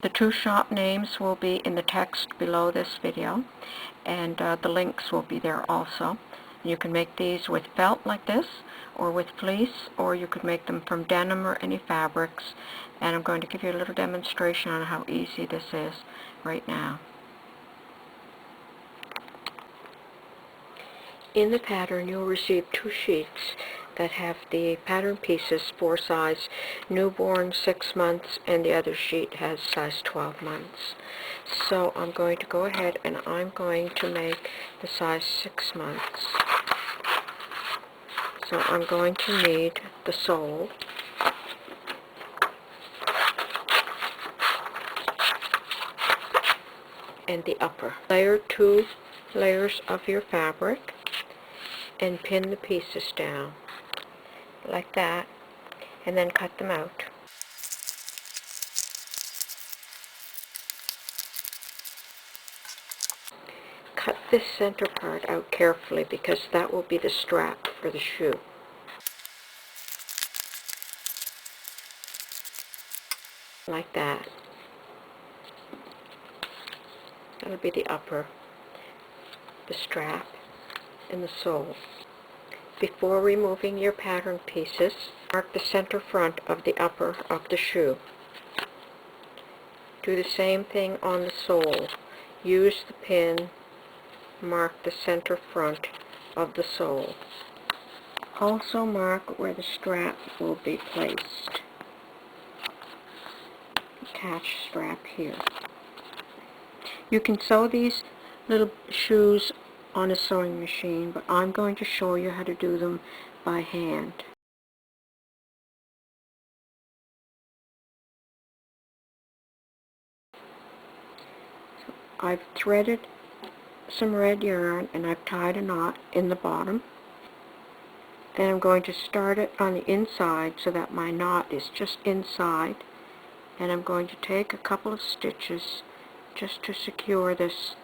The two shop names will be in the text below this video, and the links will be there also. You can make these with felt like this, or with fleece, or you could make them from denim or any fabrics. And I'm going to give you a little demonstration on how easy this is right now. In the pattern, you'll receive two sheets that have the pattern pieces for size newborn 6 months, and the other sheet has size 12 months. So I'm going to go ahead and I'm going to make the size 6 months. So I'm going to need the sole, and the upper. Layer 2 layers of your fabric and pin the pieces down like that, and then cut them out. Cut this center part out carefully because that will be the strap for the shoe. Like that. That'll be the upper, the strap, and the sole. Before removing your pattern pieces, mark the center front of the upper of the shoe. Do the same thing on the sole. Use the pin, mark the center front of the sole. Also mark where the strap will be placed. Attach strap here. You can sew these little shoes on a sewing machine, but I'm going to show you how to do them by hand. So I've threaded some red yarn and I've tied a knot in the bottom, and I'm going to start it on the inside so that my knot is just inside, and I'm going to take a couple of stitches just to secure this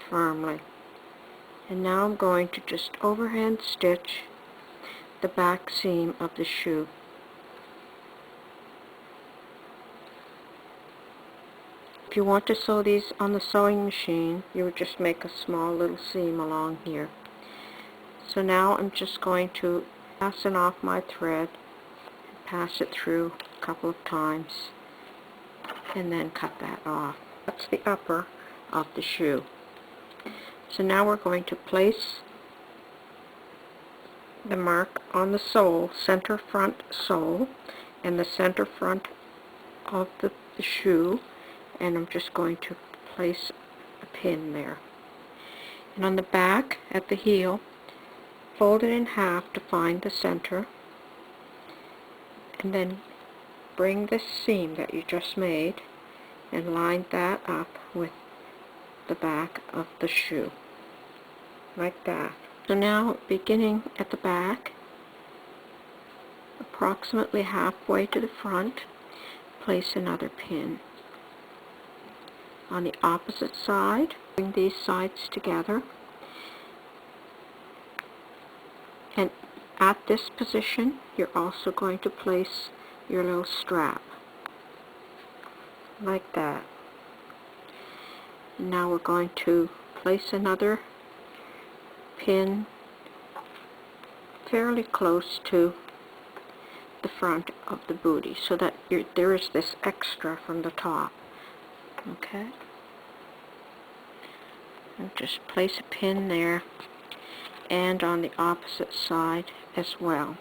firmly. And now I'm going to just overhand stitch the back seam of the shoe. If you want to sew these on the sewing machine, you would just make a small little seam along here. So now I'm just going to fasten off my thread, and pass it through a couple of times, and then cut that off. That's the upper of the shoe. So now we're going to place the mark on the sole, center front sole, and the center front of the shoe, and I'm just going to place a pin there. And on the back, at the heel, fold it in half to find the center, and then bring this seam that you just made and line that up with the back of the shoe, like that. So now, beginning at the back, approximately halfway to the front, place another pin. On the opposite side, bring these sides together, and at this position, you're also going to place your little strap, like that. Now we're going to place another pin fairly close to the front of the booty so that there is this extra from the top. Okay? And just place a pin there, and on the opposite side as well.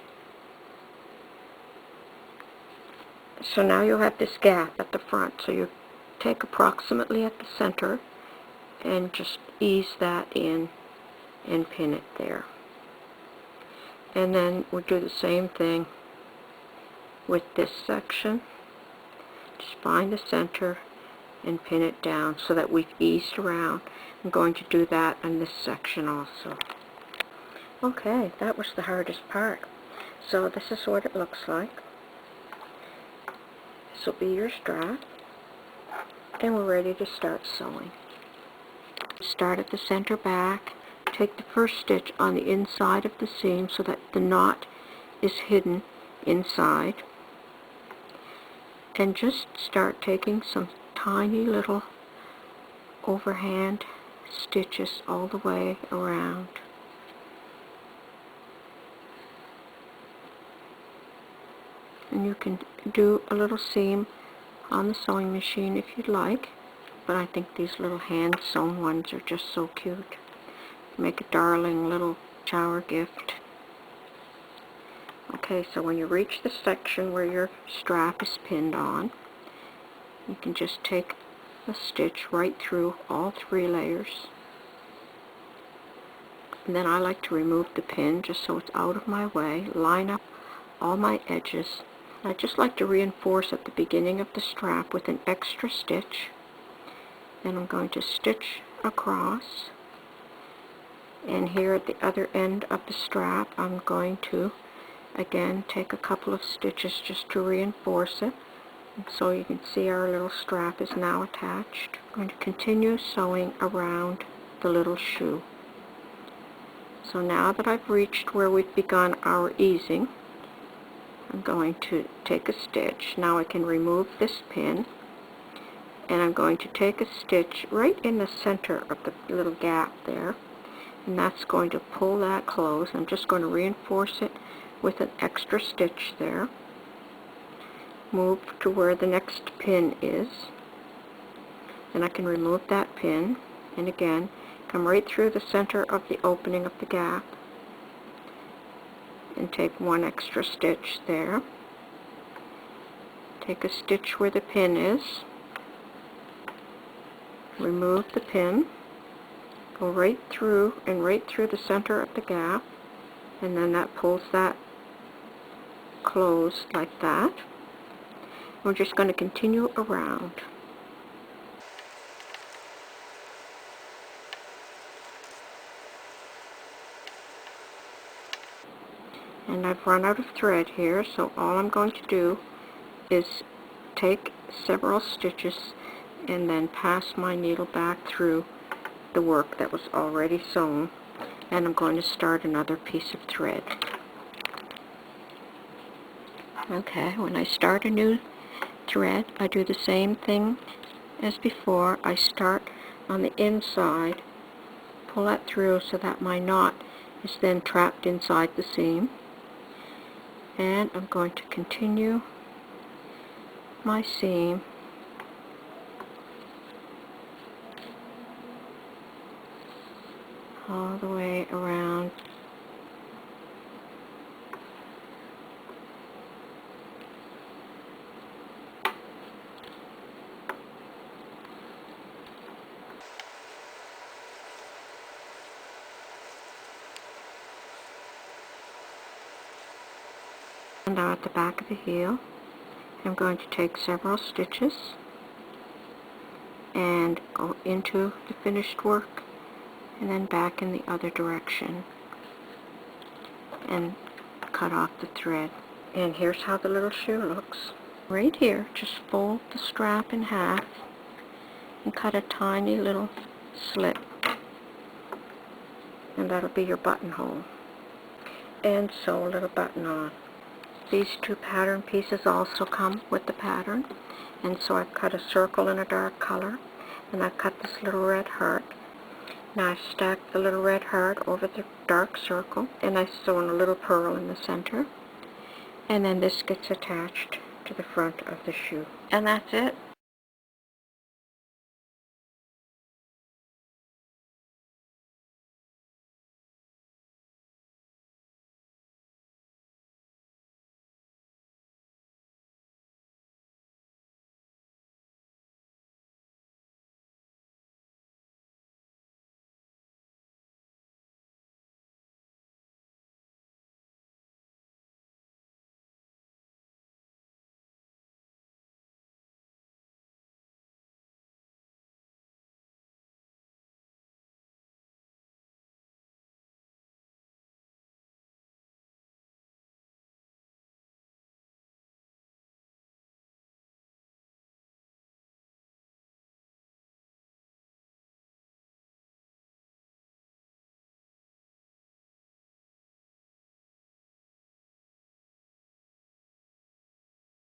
So now you'll have this gap at the front, so you take approximately at the center and just ease that in and pin it there. And then we'll do the same thing with this section. Just find the center and pin it down so that we've eased around. I'm going to do that in this section also. Okay, that was the hardest part. So this is what it looks like. This will be your strap, and we're ready to start sewing. Start at the center back. Take the first stitch on the inside of the seam so that the knot is hidden inside. and just start taking some tiny little overhand stitches all the way around. And you can do a little seam on the sewing machine if you'd like, but I think these little hand sewn ones are just so cute. Make a darling little shower gift. Okay, so when you reach the section where your strap is pinned on, you can just take a stitch right through all 3 layers. And then I like to remove the pin just so it's out of my way, line up all my edges. I just like to reinforce at the beginning of the strap with an extra stitch. Then I'm going to stitch across, and here at the other end of the strap I'm going to again take a couple of stitches just to reinforce it. And so you can see our little strap is now attached. I'm going to continue sewing around the little shoe. So now that I've reached where we've begun our easing, I'm going to take a stitch. Now I can remove this pin, and I'm going to take a stitch right in the center of the little gap there, and that's going to pull that close. I'm just going to reinforce it with an extra stitch there. Move to where the next pin is, and I can remove that pin, and again come right through the center of the opening of the gap and take one extra stitch there. Take a stitch where the pin is, remove the pin, go right through and right through the center of the gap, and then that pulls that closed like that. We're just going to continue around. And I've run out of thread here, so all I'm going to do is take several stitches and then pass my needle back through the work that was already sewn, and I'm going to start another piece of thread. Okay, when I start a new thread, I do the same thing as before. I start on the inside, pull that through so that my knot is then trapped inside the seam, and I'm going to continue my seam all the way around. And now at the back of the heel, I'm going to take several stitches and go into the finished work and then back in the other direction and cut off the thread. And here's how the little shoe looks. Right here, just fold the strap in half and cut a tiny little slit, and that'll be your buttonhole. And sew a little button on. These 2 pattern pieces also come with the pattern, and so I've cut a circle in a dark color, and I've cut this little red heart. Now I've stacked the little red heart over the dark circle, and I sew in a little pearl in the center, and then this gets attached to the front of the shoe. And that's it.